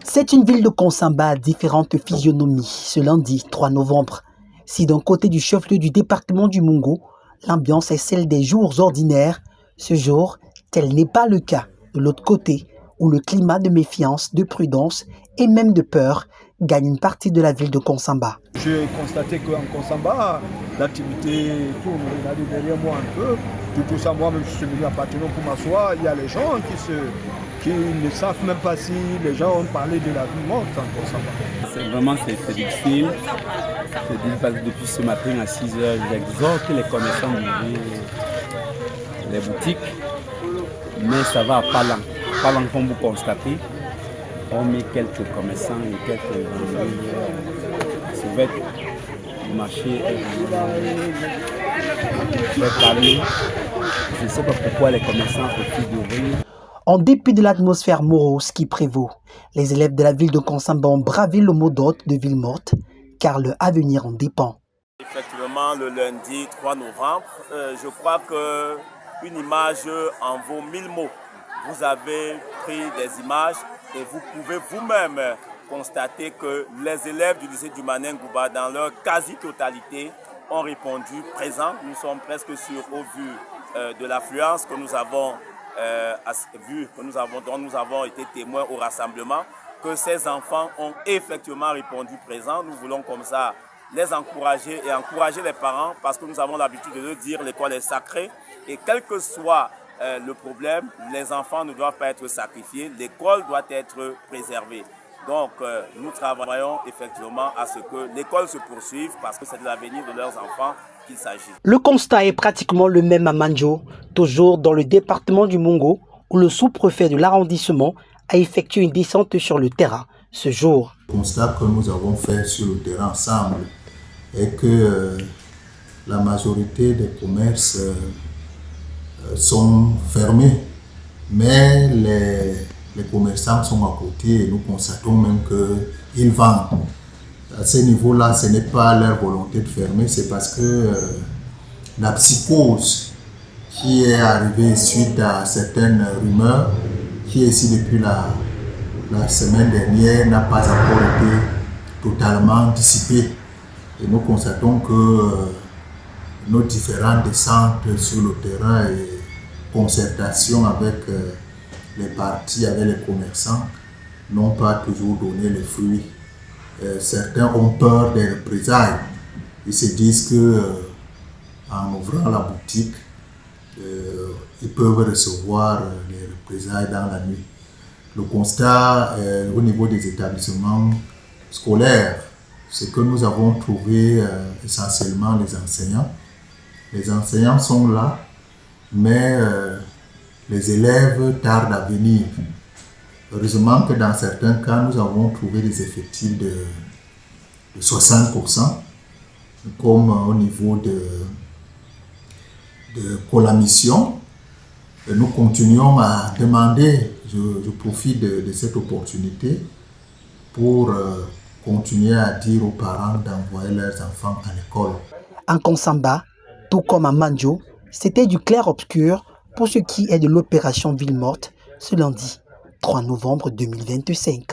C'est une ville de Konsamba à différentes physionomies ce lundi 3 novembre. Si d'un côté du chef-lieu du département du Mungo, l'ambiance est celle des jours ordinaires, ce jour, tel n'est pas le cas de l'autre côté, où le climat de méfiance, de prudence et même de peur gagne une partie de la ville de Konsamba. J'ai constaté qu'en Konsamba, l'activité tourne. Regardez derrière moi un peu. Tout ça, moi-même, je suis venu appartenant pour m'asseoir. Il y a les gens qui ne savent même pas si les gens ont parlé de la vie morte en Konsamba. C'est difficile. Parce que depuis ce matin à 6 h, j'exhorte les commerçants d'ouvrir les boutiques. Mais ça va pas lent. Pas lent comme vous constatez. On met quelques commerçants et quelques vendeurs. C'est vrai que le marché est très calme. Je ne sais pas pourquoi les commerçants refusent d'ouvrir. En dépit de l'atmosphère morose qui prévaut, les élèves de la ville de Konsamba ont bravé le mot d'ordre de ville morte, car leur avenir en dépend. Effectivement, le lundi 3 novembre, je crois qu'une image en vaut 1000 mots. Vous avez pris des images et vous pouvez vous-même constater que les élèves du lycée du Manengouba, dans leur quasi-totalité, ont répondu présent. Nous sommes presque sûrs, au vu de l'affluence que nous avons dont nous avons été témoins au rassemblement, que ces enfants ont effectivement répondu présent. Nous voulons comme ça les encourager et encourager les parents, parce que nous avons l'habitude de dire l'école est sacrée et quel que soit le problème, les enfants ne doivent pas être sacrifiés, l'école doit être préservée. Donc nous travaillons effectivement à ce que l'école se poursuive, parce que c'est de l'avenir de leurs enfants qu'il s'agit. Le constat est pratiquement le même à Manjo, toujours dans le département du Mungo, où le sous-préfet de l'arrondissement a effectué une descente sur le terrain ce jour. Le constat que nous avons fait sur le terrain ensemble est que la majorité des commerces sont fermés, mais les commerçants sont à côté et nous constatons même qu'ils vendent. À ce niveau-là, ce n'est pas leur volonté de fermer, c'est parce que la psychose qui est arrivée suite à certaines rumeurs, qui est ici depuis la semaine dernière, n'a pas encore été totalement dissipée. Et nous constatons que nos différentes descentes sur le terrain et concertation avec les partis, avec les commerçants, n'ont pas toujours donné les fruits. Certains ont peur des représailles. Ils se disent qu'en ouvrant la boutique, ils peuvent recevoir les représailles dans la nuit. Le constat au niveau des établissements scolaires, c'est que nous avons trouvé essentiellement les enseignants. Les enseignants sont là, mais les élèves tardent à venir. Heureusement que dans certains cas, nous avons trouvé des effectifs de 60%, comme au niveau de Cola-Mission. Et nous continuons à demander, je profite de cette opportunité pour continuer à dire aux parents d'envoyer leurs enfants à l'école. En Konsamba, tout comme à Manjo, c'était du clair-obscur pour ce qui est de l'opération Ville Morte ce lundi 3 novembre 2025.